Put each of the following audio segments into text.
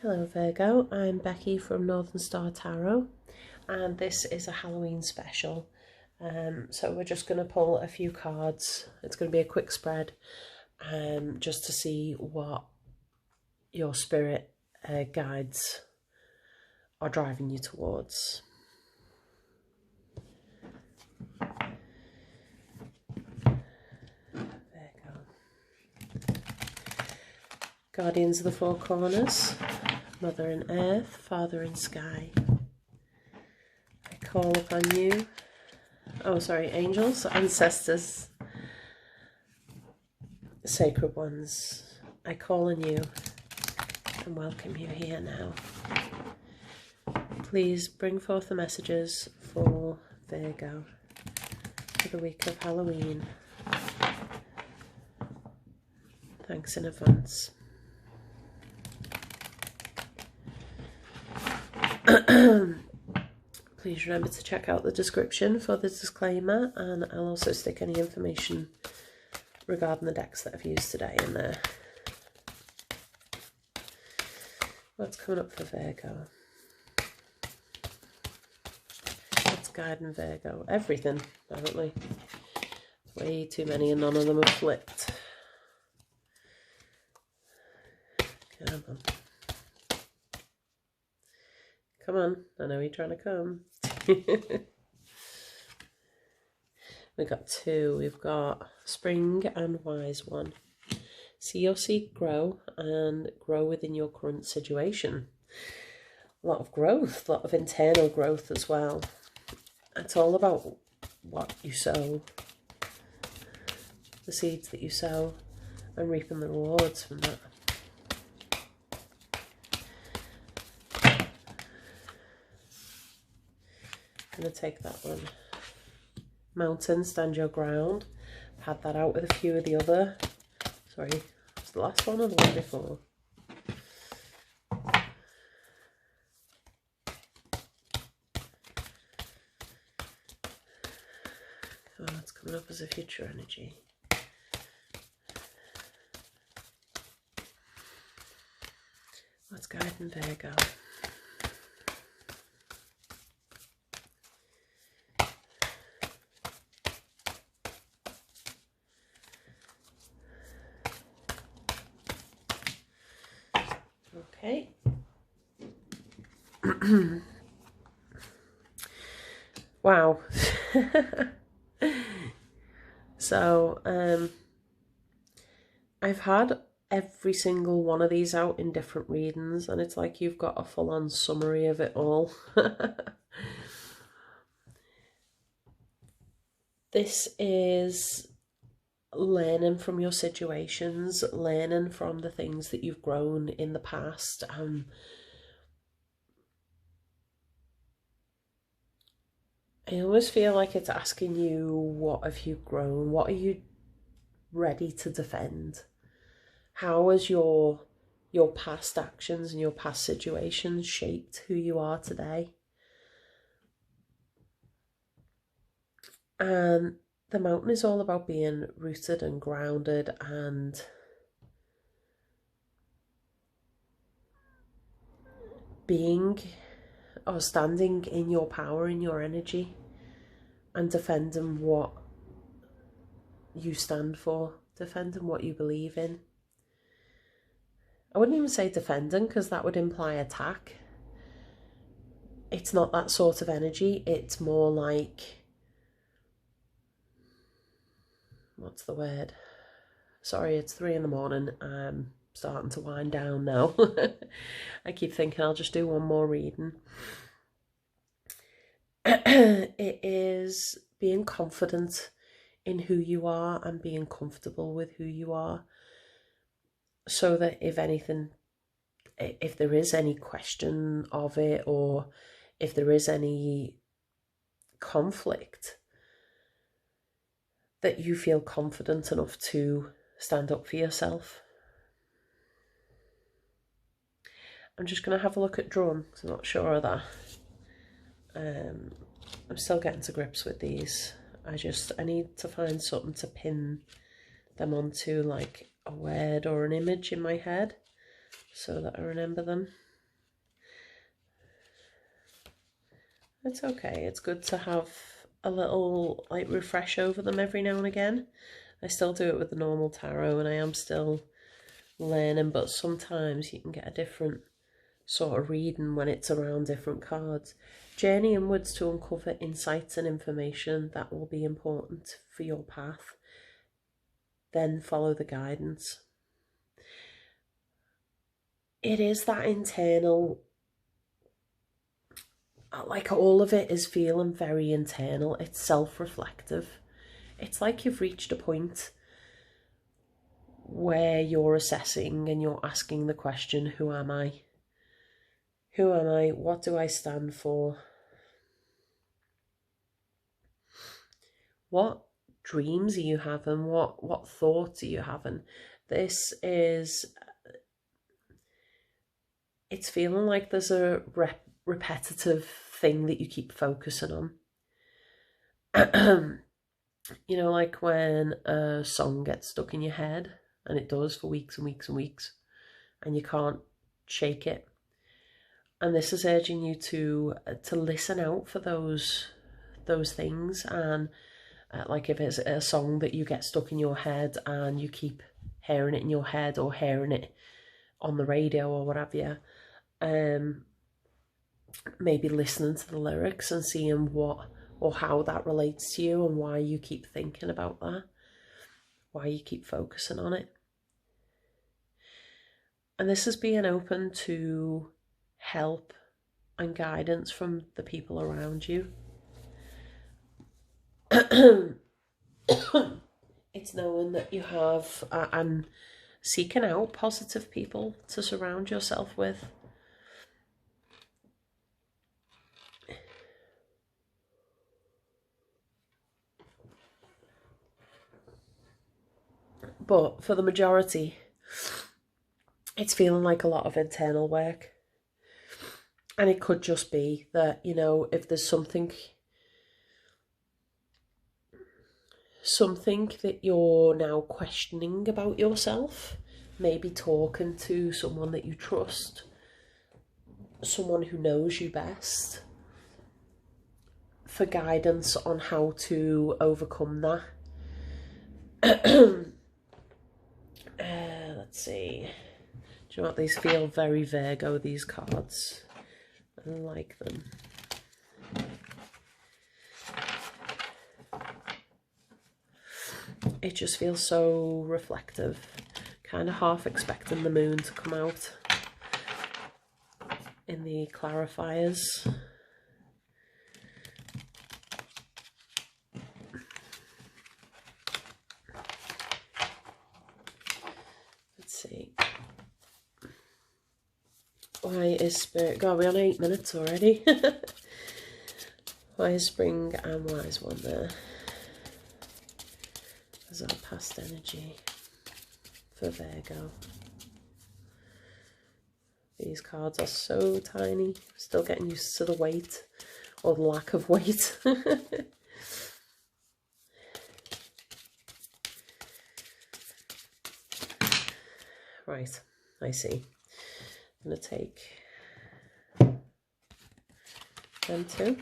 Hello Virgo, I'm Becky from Northern Star Tarot, and this is a Halloween special. So we're just going to pull a few cards. It's going to be a quick spread, just to see what your spirit guides are driving you towards. Virgo. Guardians of the Four Corners. Mother in Earth, Father in Sky. I call upon you. Oh, sorry, angels, ancestors, sacred ones. I call on you and welcome you here now. Please bring forth the messages for Virgo for the week of Halloween. Thanks in advance. Please remember to check out the description for the disclaimer, and I'll also stick any information regarding the decks that I've used today in there. What's coming up for Virgo? What's guiding Virgo? Everything, apparently. Way too many and none of them are flipped. Come on. Come on, I know you're trying to come. We've got two. We've got Spring and Wise One. See your seed grow and grow within your current situation. A lot of growth, a lot of internal growth as well. It's all about what you sow, the seeds that you sow, and reaping the rewards from that. I'm going to take that one. Mountain, stand your ground. I've had that out with a few of the other. Sorry, was the last one or the one before? Oh, it's coming up as a future energy. What's guiding Virgo? Okay. Wow. So, I've had every single one of these out in different readings, and it's like you've got a full-on summary of it all. This is learning from your situations, learning from the things that you've grown in the past. I almost feel like it's asking you, what have you grown? What are you ready to defend? How has your past actions and your past situations shaped who you are today? And the mountain is all about being rooted and grounded and being or standing in your power, in your energy, and defending what you stand for, defending what you believe in. I wouldn't even say defending, because that would imply attack. It's not that sort of energy. It's more like, what's the word? Sorry, it's 3 in the morning. I'm starting to wind down now. I keep thinking I'll just do one more reading. It is being confident in who you are and being comfortable with who you are, so that if anything, if there is any question of it, or if there is any conflict, that you feel confident enough to stand up for yourself. I'm just going to have a look at drum, because I'm not sure of that. I'm still getting to grips with these. I need to find something to pin them onto, like a word or an image in my head, so that I remember them. It's okay. It's good to have a little like refresh over them every now and again. I still do it with the normal tarot and I am still learning, but sometimes you can get a different sort of reading when it's around different cards. Journey inwards to uncover insights and information that will be important for your path. Then follow the guidance. It is that internal, like all of it is feeling very internal. It's self-reflective. It's like you've reached a point where you're assessing and you're asking the question, who am I? Who am I? What do I stand for? What dreams are you having? What thoughts are you having? This is, it's feeling like there's a repetitive thing that you keep focusing on. You know, like when a song gets stuck in your head, and it does for weeks and weeks and weeks, and you can't shake it. And this is urging you to listen out for those things. And like if it's a song that you get stuck in your head and you keep hearing it in your head or hearing it on the radio or what have you, maybe listening to the lyrics and seeing what or how that relates to you and why you keep thinking about that, why you keep focusing on it. And this is being open to help and guidance from the people around you. It's knowing that you have and seeking out positive people to surround yourself with. But for the majority, it's feeling like a lot of internal work. And it could just be that, you know, if there's something that you're now questioning about yourself, maybe talking to someone that you trust, someone who knows you best, for guidance on how to overcome that. Let's see. Do you know what? These feel very Virgo, these cards. I like them. It just feels so reflective. Kind of half expecting the moon to come out in the clarifiers. Let's see. Why is Spirit... God, we're on 8 minutes already. Why is Spring and why is one there? As our past energy for Virgo. These cards are so tiny. Still getting used to the weight or the lack of weight. Right, I see. I'm going to take them two.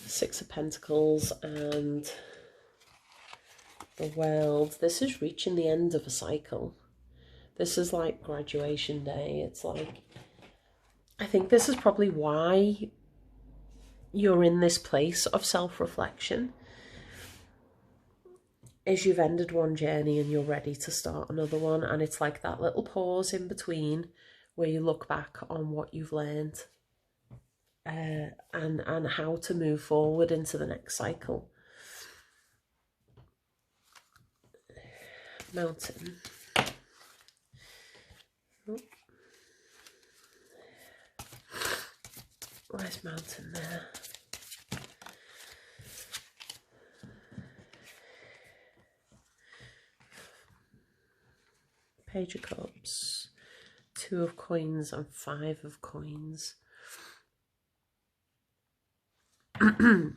Six of Pentacles and the World. This is reaching the end of a cycle. This is like graduation day. It's like, I think this is probably why you're in this place of self-reflection, is you've ended one journey and you're ready to start another one. And it's like that little pause in between where you look back on what you've learned. And how to move forward into the next cycle. Mountain. Oh. Where's Mountain there? Page of Cups, 2 of Coins and 5 of Coins. So I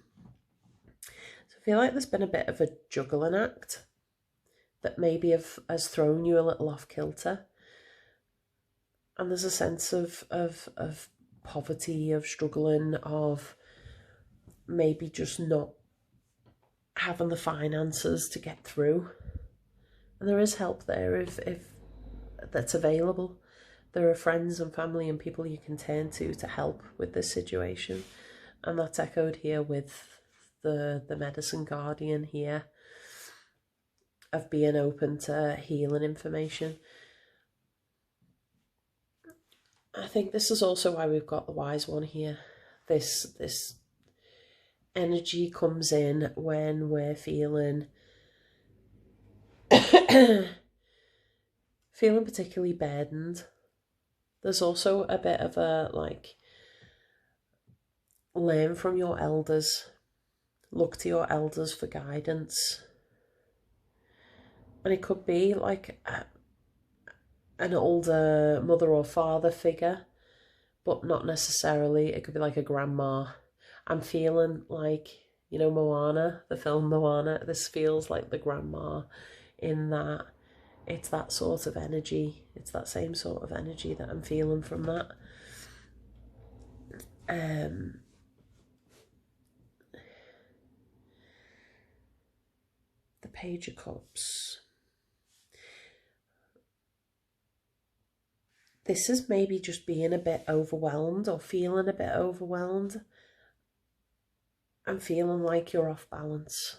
feel like there's been a bit of a juggling act that maybe has thrown you a little off kilter, and there's a sense of poverty, of struggling, of maybe just not having the finances to get through. And there is help there if that's available. There are friends and family and people you can turn to help with this situation. And that's echoed here with the medicine guardian here, of being open to healing information. I think this is also why we've got the wise one here. This energy comes in when we're feeling feeling particularly burdened. There's also a bit of a like, learn from your elders, look to your elders for guidance. And it could be like an older mother or father figure, but not necessarily. It could be like a grandma. I'm feeling like, you know, Moana, the film Moana, this feels like the grandma, in that it's that sort of energy. It's that same sort of energy that I'm feeling from that. The Page of Cups. This is maybe just being a bit overwhelmed, or feeling a bit overwhelmed. I'm feeling like you're off balance.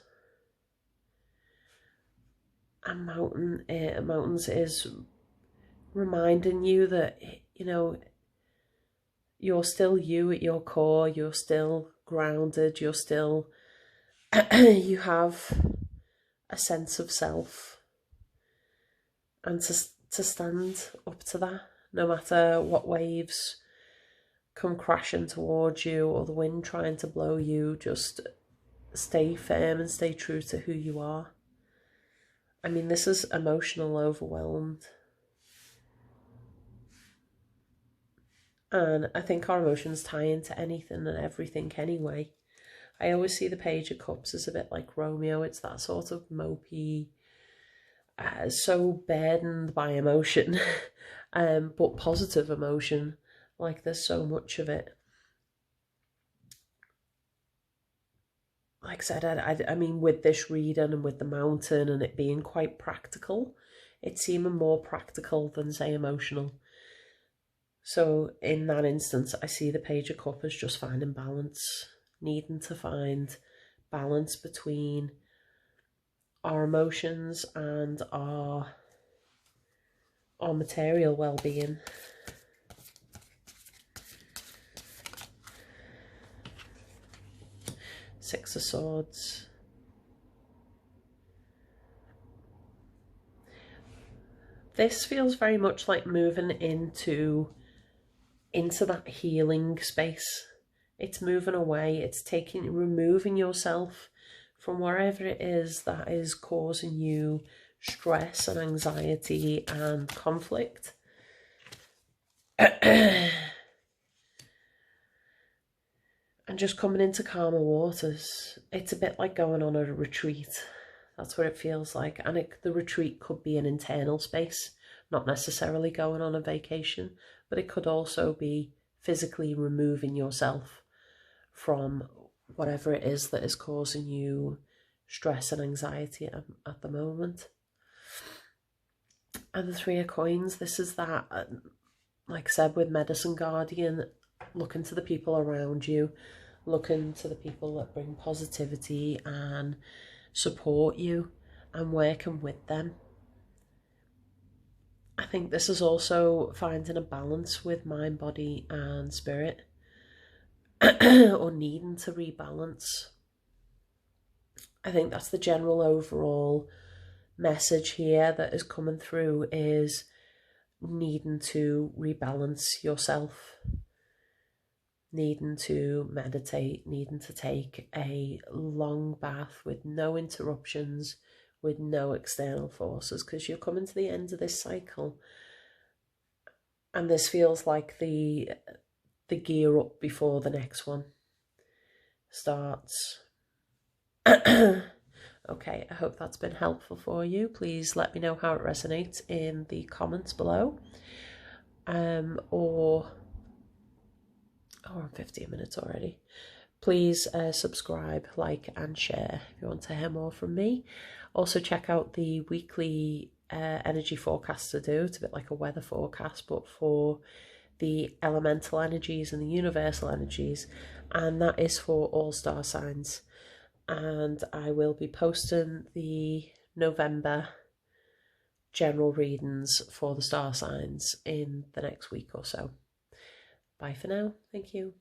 And mountains is reminding you that, you know, you're still you at your core. You're still grounded. You're still, you have a sense of self. And to stand up to that, no matter what waves come crashing towards you or the wind trying to blow you, just stay firm and stay true to who you are. I mean, this is emotional overwhelmed. And I think our emotions tie into anything and everything anyway. I always see the Page of Cups as a bit like Romeo. It's that sort of mopey, so burdened by emotion, but positive emotion. Like, there's so much of it. Like I said, I mean, with this reading and with the mountain and it being quite practical, it's seeming more practical than, say, emotional. So in that instance, I see the Page of Cups as just finding balance, needing to find balance between our emotions and our material well-being. Six of Swords. This feels very much like moving into that healing space. It's moving away. It's removing yourself from wherever it is that is causing you stress and anxiety and conflict. And just coming into calmer waters. It's a bit like going on a retreat. That's what it feels like. And the retreat could be an internal space, not necessarily going on a vacation, but it could also be physically removing yourself from whatever it is that is causing you stress and anxiety at the moment. And the Three of Coins, this is that, like I said, with Medicine Guardian, looking to the people around you, looking to the people that bring positivity and support you, and working with them. I think this is also finding a balance with mind, body and spirit, or needing to rebalance. I think that's the general overall message here that is coming through, is needing to rebalance yourself, needing to meditate, needing to take a long bath with no interruptions, with no external forces, because you're coming to the end of this cycle. And this feels like the gear up before the next one starts. Okay, I hope that's been helpful for you. Please let me know how it resonates in the comments below. Or Oh, we're on 15 minutes already. Please subscribe, like and share if you want to hear more from me. Also check out the weekly energy forecast I do. It's a bit like a weather forecast, but for the elemental energies and the universal energies, and that is for all star signs. And I will be posting the November general readings for the star signs in the next week or so. Bye for now. Thank you.